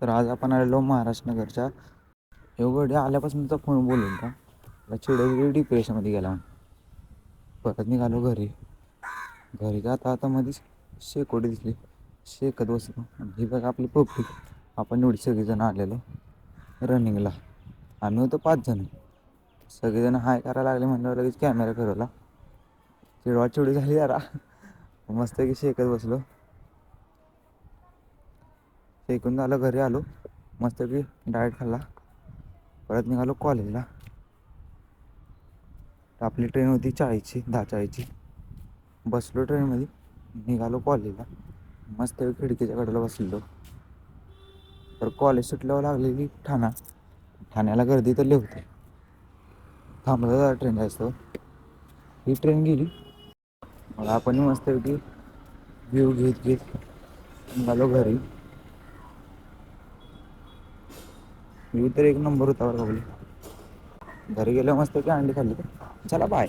तर आज आपण आलेलो महाराष्ट्र नगरच्या एवढे आल्यापासून फोन बोलून का चिडवली डिप्रेशनमध्ये गेला. परत निघालो घरी. घरी जाता आता मध्येच शेकोटी दिसली, शेकत बसलो. ही बघ आपली पब्लिक, आपण एवढी सगळेजण आलेलो रनिंगला. आम्ही होतो 5 जण. सगळेजण हाय करायला लागले म्हणल्यावर लगेच कॅमेरा फिरवला. चिडवाचिडवी झाली जरा, मस्त की शेकत बसलो. शेकून झालं, घरी आलो मस्त की डाएट खाल्ला. परत निघालो कॉलेजला. आपली ट्रेन होती 10:40ची. बसलो ट्रेनमध्ये, निघालो कॉलेजला. मस्त खिडकीच्या कडेला बसलेलो. तर कॉलेज सुटल्यावर लागलेली ठाण्याला गर्दी तर लई होती. थांबलो जरा ट्रेन जायचं. ही ट्रेन गेली. मग आपण मस्त की व्ह्यू घेत निघालो घरी. व्ह्यू तर एक नंबर होता बरं. घरी गेलो मस्त की अंडी खाल्ली. चला बाय.